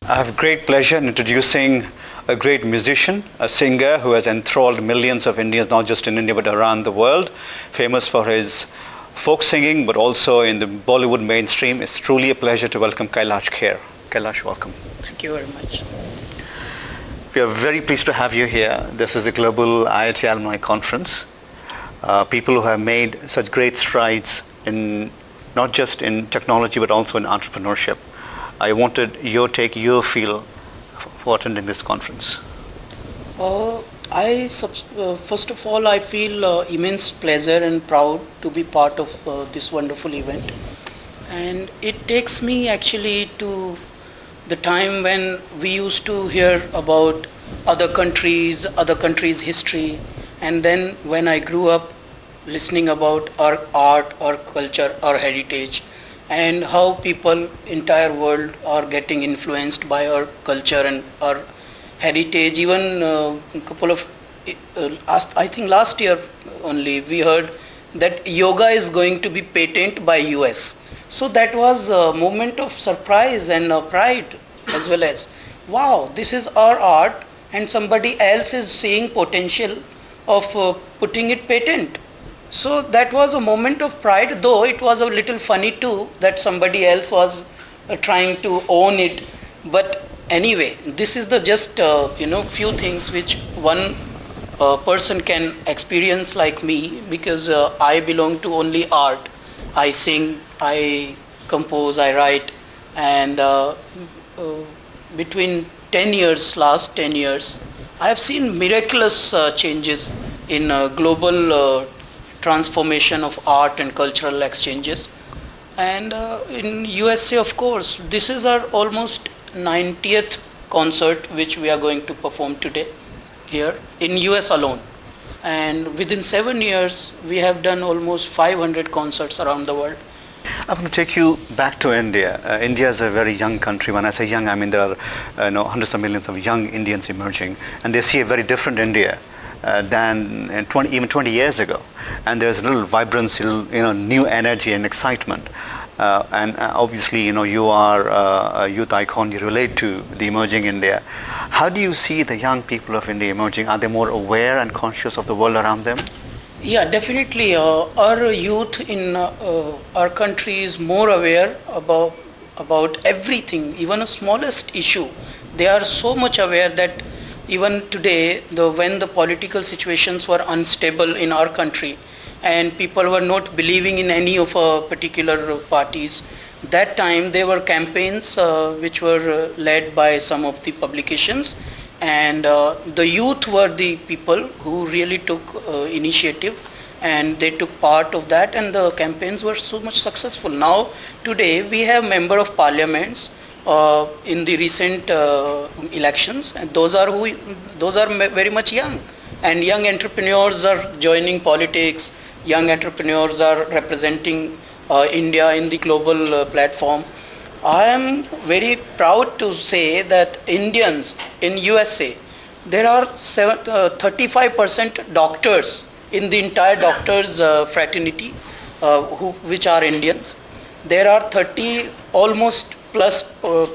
I have great pleasure in introducing a great musician, a singer who has enthralled millions of Indians, not just in India but around the world, famous for his folk singing but also in the Bollywood mainstream. It's truly a pleasure to welcome Kailash Kher. Kailash, welcome. Thank you very much. We are very pleased to have you here. This is a global IIT alumni conference. People who have made such great strides in not just in technology but also in entrepreneurship. I wanted your take, your feel for attending this conference. First of all, I feel immense pleasure and proud to be part of this wonderful event. And it takes me actually to the time when we used to hear about other countries' history, and then when I grew up listening about our art, our culture, our heritage, and how people entire world are getting influenced by our culture and our heritage. Even a couple of I think last year only we heard that yoga is going to be patented by US. So that was a moment of surprise and pride, as well as wow, this is our art and somebody else is seeing potential of putting it patent. So that was a moment of pride, though it was a little funny too that somebody else was trying to own it. But anyway, this is the just few things which one person can experience like me, because I belong to only art. I sing, I compose, I write, and between last 10 years, I have seen miraculous changes in global transformation of art and cultural exchanges. And in USA, of course, this is our almost 90th concert which we are going to perform today here in US alone. And within 7 years, we have done almost 500 concerts around the world. I want to take you back to India. India is a very young country. When I say young, I mean there are hundreds of millions of young Indians emerging, and they see a very different India than even 20 years ago. And there's a little vibrancy, new energy and excitement. And obviously, you are a youth icon. You relate to the emerging India. How do you see the young people of India emerging? Are they more aware and conscious of the world around them? Yeah, definitely. Our youth in our country is more aware about everything, even a smallest issue. They are so much aware that even today, when the political situations were unstable in our country and people were not believing in any of particular parties, that time there were campaigns which were led by some of the publications, and the youth were the people who really took initiative, and they took part of that, and the campaigns were so much successful. Now today we have member of parliaments in the recent elections, and those are very much young, and young entrepreneurs are joining politics. Young entrepreneurs are representing India in the global platform. I am very proud to say that Indians in USA, there are 35% doctors in the entire doctors fraternity which are Indians. There are 30 almost plus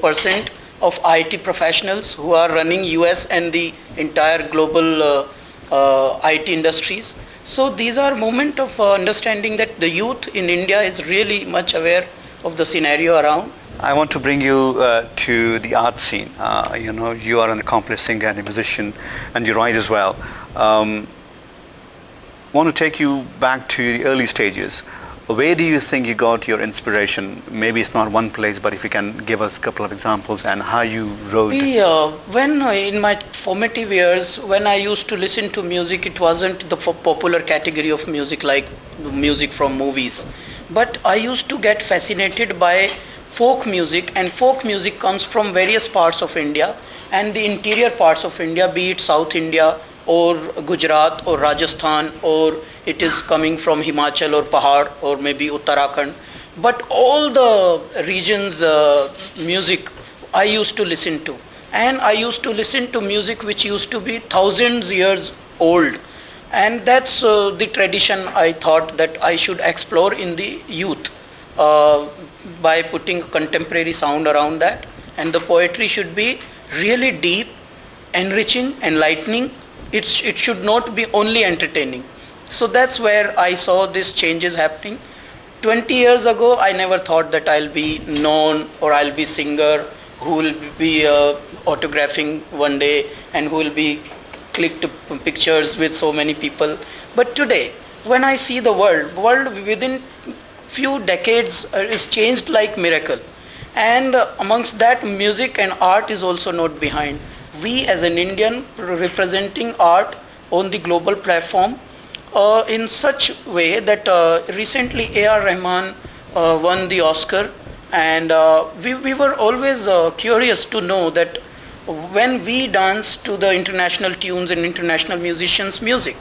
percent of IT professionals who are running US and the entire global IT industries. So these are moments of understanding that the youth in India is really much aware of the scenario around. I want to bring you to the art scene. You are an accomplished singer and a musician, and you write as well. Want to take you back to the early stages. Where do you think you got your inspiration? Maybe it's not one place, but if you can give us a couple of examples and how you wrote. When in my formative years, when I used to listen to music, it wasn't the popular category of music like music from movies. But I used to get fascinated by folk music, and folk music comes from various parts of India and the interior parts of India, be it South India or Gujarat or Rajasthan, or it is coming from Himachal or Pahad or maybe Uttarakhand. But all the regions music I used to listen to, and I used to listen to music which used to be thousands years old, and that's the tradition I thought that I should explore in the youth by putting contemporary sound around that. and the poetry should be really deep, enriching, enlightening. It should not be only entertaining. So that's where I saw these changes happening. 20 years ago, I never thought that I'll be known or I'll be singer who will be autographing one day and who will be clicked pictures with so many people. But today, when I see the world within few decades is changed like miracle. And amongst that, music and art is also not behind. We as an Indian representing art on the global platform in such way that recently A.R. Rahman won the Oscar, and we were always curious to know that when we dance to the international tunes and international musicians' music,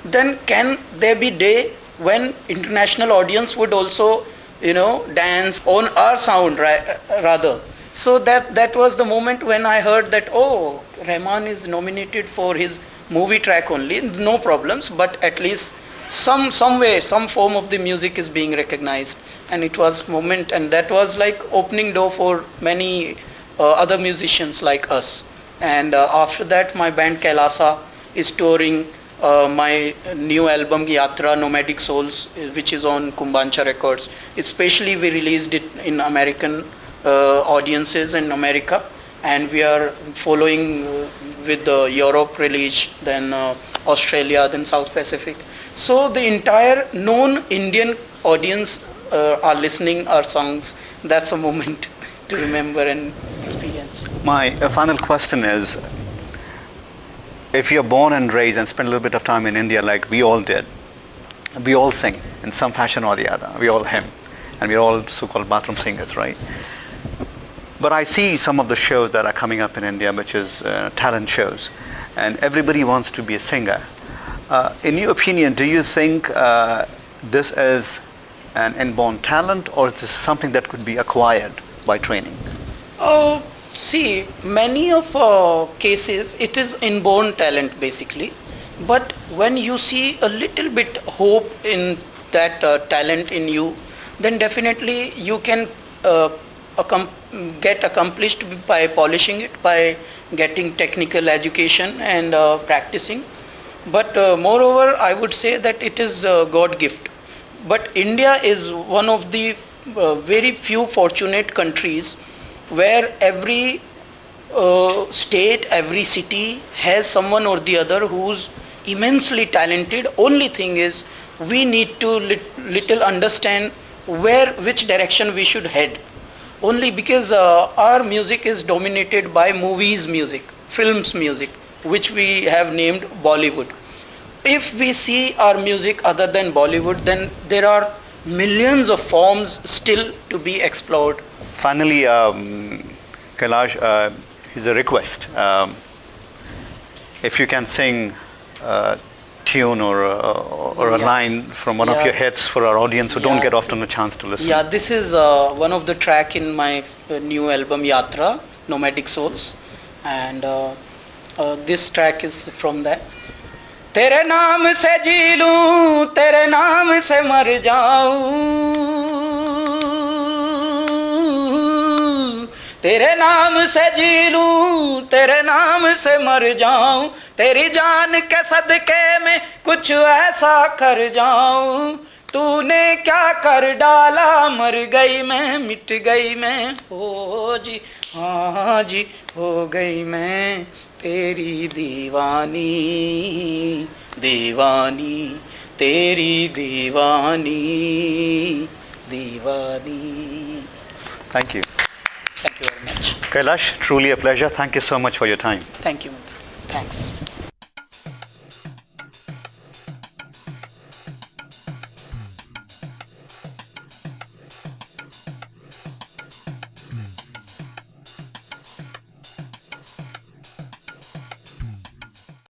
then can there be day when international audience would also dance on our sound rather. So that was the moment when I heard that, oh, Rahman is nominated for his movie track only, no problems, but at least some way, some form of the music is being recognized. And it was moment, and that was like opening door for many other musicians like us. And after that, my band Kailash is touring my new album Yatra Nomadic Souls, which is on Kumbancha Records. Especially we released it in American audiences in America, and we are following with the Europe release, then Australia, then South Pacific. So the entire non-Indian audience are listening our songs. That's a moment to remember and experience. My final question is, if you're born and raised and spend a little bit of time in India like we all did, we all sing in some fashion or the other. We all hymn, and we're all so-called bathroom singers, right? But I see some of the shows that are coming up in India, which is talent shows, and everybody wants to be a singer. In your opinion, do you think this is an inborn talent, or is this something that could be acquired by training? See, many of cases it is inborn talent basically, but when you see a little bit hope in that talent in you, then definitely you can get accomplished by polishing it, by getting technical education and practicing. But moreover, I would say that it is God gift. But India is one of the very few fortunate countries where every state, every city has someone or the other who's immensely talented. Only thing is we need to little understand which direction we should head. Only because our music is dominated by movies music, films music, which we have named Bollywood. If we see our music other than Bollywood, then there are millions of forms still to be explored. Finally, Kailash, here's a request. If you can sing a tune or a line from one of your hits for our audience who don't get often a chance to listen. Yeah, this is one of the track in my new album Yatra, Nomadic Souls, and this track is from that. तेरे नाम से जी लूं, तेरे नाम से मर जाऊं, तेरे नाम से जी लूं, तेरे नाम से मर जाऊं, तेरी जान के सदके में कुछ ऐसा कर जाऊं, तूने क्या कर डाला, मर गई मैं, मिट गई मैं, हो जी, हाँ जी, हो गई मैं तेरी दीवानी, दीवानी, तेरी दीवानी, दीवानी. Thank you. Thank you very much. Kailash, truly a pleasure. Thank you so much for your time. Thank you. Thanks.